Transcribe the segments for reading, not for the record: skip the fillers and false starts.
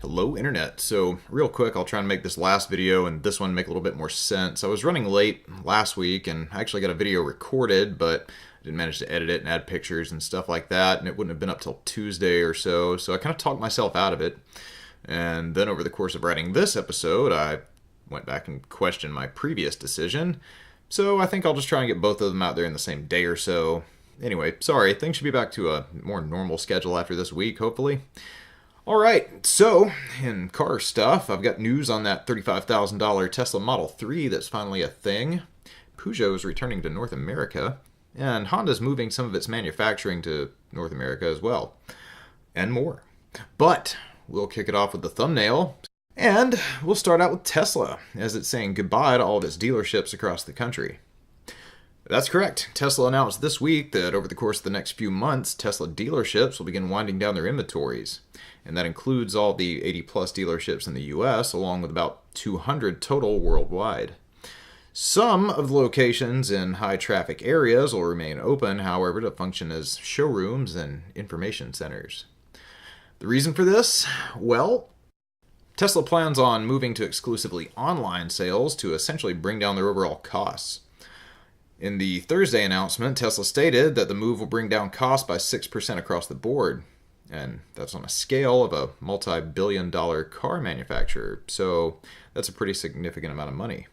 Hello Internet. So real quick, I'll try and make this last video and this one make a little bit more sense. I was running late last week and I actually got a video recorded, but I didn't manage to edit it and add pictures and stuff like that, and it wouldn't have been up till Tuesday or so, so I kind of talked myself out of it. And then over the course of writing this episode, I went back and questioned my previous decision, so I think I'll just try and get both of them out there in the same day or so. Anyway, sorry, things should be back to a more normal schedule after this week, hopefully. Alright, so in car stuff, I've got news on that $35,000 Tesla Model 3 that's finally a thing. Peugeot is returning to North America, and Honda's moving some of its manufacturing to North America as well, and more. But we'll kick it off with the thumbnail, and we'll start out with Tesla, as it's saying goodbye to all of its dealerships across the country. That's correct. Tesla announced this week that over the course of the next few months, Tesla dealerships will begin winding down their inventories. And that includes all the 80-plus dealerships in the US, along with about 200 total worldwide. Some of the locations in high-traffic areas will remain open, however, to function as showrooms and information centers. The reason for this? Well, Tesla plans on moving to exclusively online sales to essentially bring down their overall costs. In the Thursday announcement, Tesla stated that the move will bring down costs by 6% across the board. And that's on a scale of a multi-billion-dollar car manufacturer, so that's a pretty significant amount of money.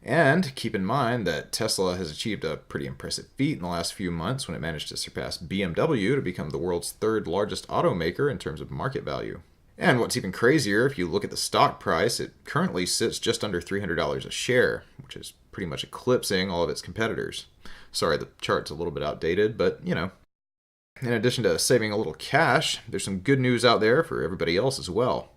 And keep in mind that Tesla has achieved a pretty impressive feat in the last few months when it managed to surpass BMW to become the world's third largest automaker in terms of market value. And what's even crazier, if you look at the stock price, it currently sits just under $300 a share, which is pretty much eclipsing all of its competitors. Sorry, the chart's a little bit outdated, but you know. In addition to saving a little cash, there's some good news out there for everybody else as well.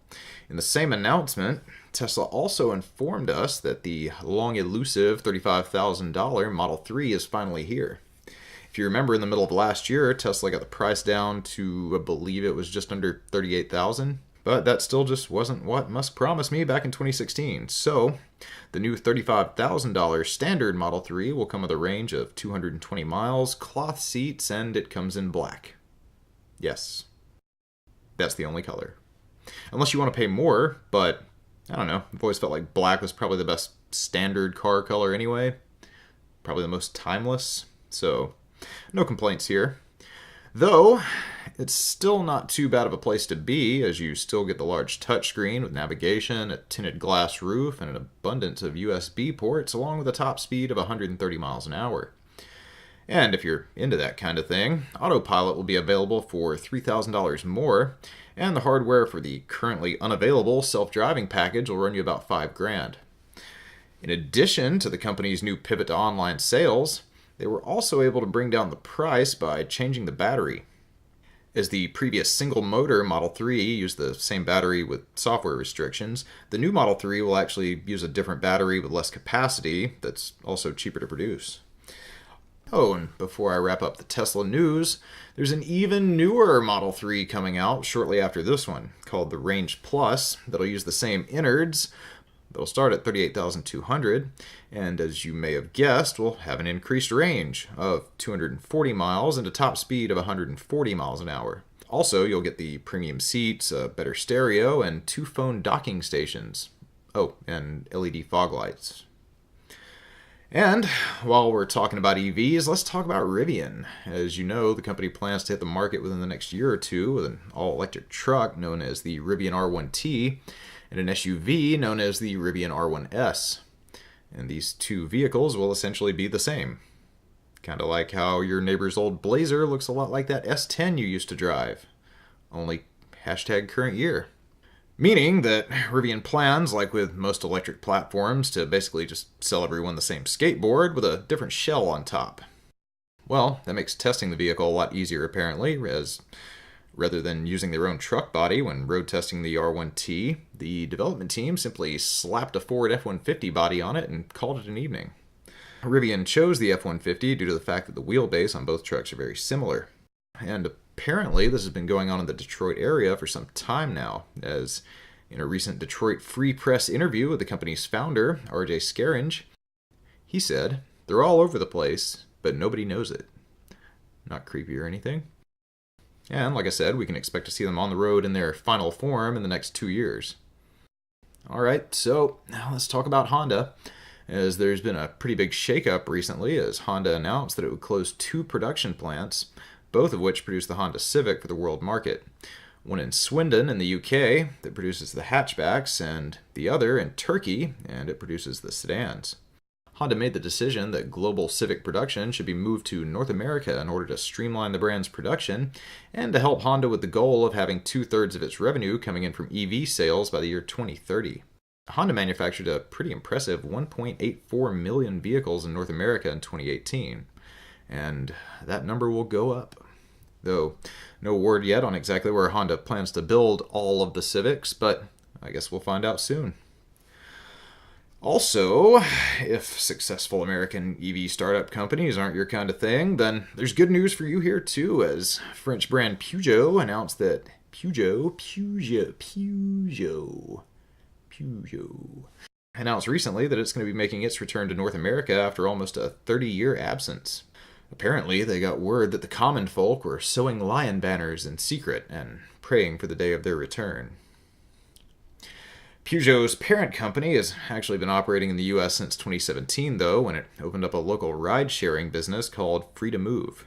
In the same announcement, Tesla also informed us that the long elusive $35,000 Model 3 is finally here. If you remember, in the middle of last year, Tesla got the price down to, I believe it was just under $38,000. But that still just wasn't what Musk promised me back in 2016. So, the new $35,000 standard Model 3 will come with a range of 220 miles, cloth seats, and it comes in black. Yes, that's the only color. Unless you want to pay more, but I don't know. I've always felt like black was probably the best standard car color anyway. Probably the most timeless. So, no complaints here. Though, it's still not too bad of a place to be, as you still get the large touchscreen with navigation, a tinted glass roof, and an abundance of USB ports, along with a top speed of 130 miles an hour. And if you're into that kind of thing, Autopilot will be available for $3,000 more, and the hardware for the currently unavailable self-driving package will run you about $5,000. In addition to the company's new pivot to online sales, they were also able to bring down the price by changing the battery. As the previous single-motor Model 3 used the same battery with software restrictions, the new Model 3 will actually use a different battery with less capacity that's also cheaper to produce. Oh, and before I wrap up the Tesla news, there's an even newer Model 3 coming out shortly after this one, called the Range Plus, that'll use the same innards. They'll start at $38,200, and as you may have guessed, will have an increased range of 240 miles and a top speed of 140 miles an hour. Also, you'll get the premium seats, a better stereo, and 2 phone docking stations. Oh, and LED fog lights. And while we're talking about EVs, let's talk about Rivian. As you know, the company plans to hit the market within the next year or two with an all-electric truck known as the Rivian R1t, and an SUV known as the Rivian R1s. And these two vehicles will essentially be the same. Kind of like how your neighbor's old Blazer looks a lot like that S10 you used to drive. Only #current year. Meaning that Rivian plans, like with most electric platforms, to basically just sell everyone the same skateboard with a different shell on top. Well, that makes testing the vehicle a lot easier apparently, as rather than using their own truck body when road testing the R1T, the development team simply slapped a Ford F-150 body on it and called it an evening. Rivian chose the F-150 due to the fact that the wheelbase on both trucks are very similar. And apparently this has been going on in the Detroit area for some time now, as in a recent Detroit Free Press interview with the company's founder, R.J. Scaringe, he said, "They're all over the place, but nobody knows it." Not creepy or anything. And like I said, we can expect to see them on the road in their final form in the next 2 years. Alright, so now let's talk about Honda, as there's been a pretty big shakeup recently as Honda announced that it would close 2 production plants, both of which produce the Honda Civic for the world market. One in Swindon in the UK that produces the hatchbacks, and the other in Turkey, and it produces the sedans. Honda made the decision that global Civic production should be moved to North America in order to streamline the brand's production and to help Honda with the goal of having 2/3 of its revenue coming in from EV sales by the year 2030. Honda manufactured a pretty impressive 1.84 million vehicles in North America in 2018, and that number will go up. Though no word yet on exactly where Honda plans to build all of the Civics, but I guess we'll find out soon. Also, if successful American EV startup companies aren't your kind of thing, then there's good news for you here too, as French brand Peugeot announced that Puegeot announced recently that it's going to be making its return to North America after almost a 30-year absence. Apparently, they got word that the common folk were sewing lion banners in secret and praying for the day of their return. Peugeot's parent company has actually been operating in the US since 2017, though, when it opened up a local ride-sharing business called Free to Move.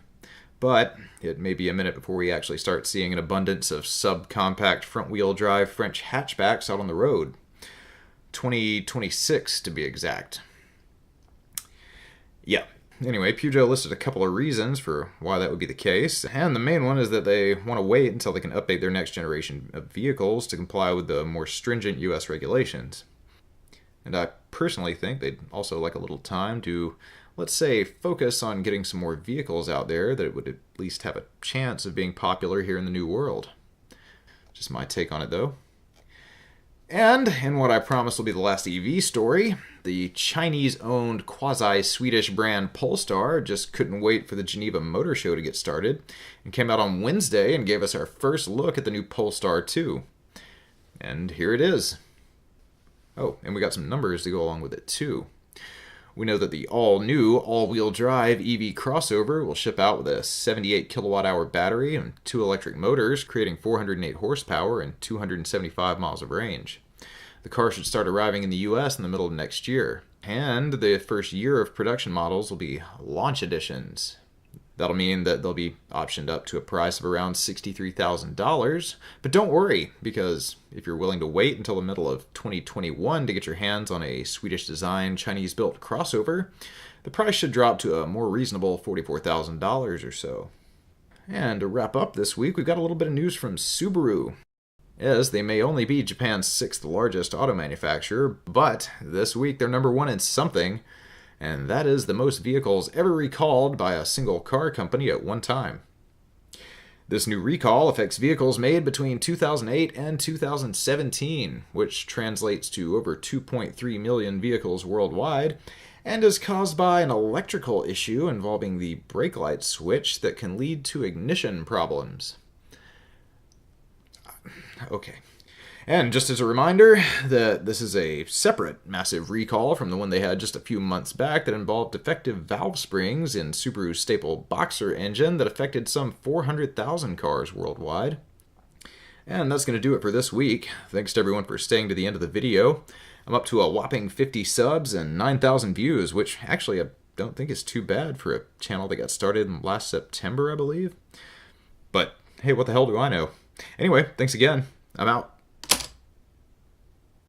But it may be a minute before we actually start seeing an abundance of subcompact front-wheel drive French hatchbacks out on the road. 2026 to be exact. Yeah. Anyway, Peugeot listed a couple of reasons for why that would be the case, and the main one is that they want to wait until they can update their next generation of vehicles to comply with the more stringent US regulations. And I personally think they'd also like a little time to, let's say, focus on getting some more vehicles out there that would at least have a chance of being popular here in the new world. Just my take on it, though. And in what I promise will be the last EV story, the Chinese-owned quasi-Swedish brand Polestar just couldn't wait for the Geneva Motor Show to get started and came out on Wednesday and gave us our first look at the new Polestar 2. And here it is. Oh, and we got some numbers to go along with it too. We know that the all-new all-wheel drive EV crossover will ship out with a 78 kilowatt-hour battery and 2 electric motors, creating 408 horsepower and 275 miles of range. The car should start arriving in the US in the middle of next year, and the first year of production models will be launch editions. That'll mean that they'll be optioned up to a price of around $63,000, but don't worry, because if you're willing to wait until the middle of 2021 to get your hands on a Swedish-designed, Chinese-built crossover, the price should drop to a more reasonable $44,000 or so. And to wrap up this week, we've got a little bit of news from Subaru. Yes, they may only be Japan's 6th largest auto manufacturer, but this week they're number 1 in something, and that is the most vehicles ever recalled by a single car company at one time. This new recall affects vehicles made between 2008 and 2017, which translates to over 2.3 million vehicles worldwide, and is caused by an electrical issue involving the brake light switch that can lead to ignition problems. Okay. And just as a reminder that this is a separate massive recall from the one they had just a few months back that involved defective valve springs in Subaru's staple Boxer engine that affected some 400,000 cars worldwide. And that's going to do it for this week. Thanks to everyone for staying to the end of the video. I'm up to a whopping 50 subs and 9,000 views, which actually I don't think is too bad for a channel that got started in last September, I believe. But hey, what the hell do I know? Anyway, thanks again. I'm out.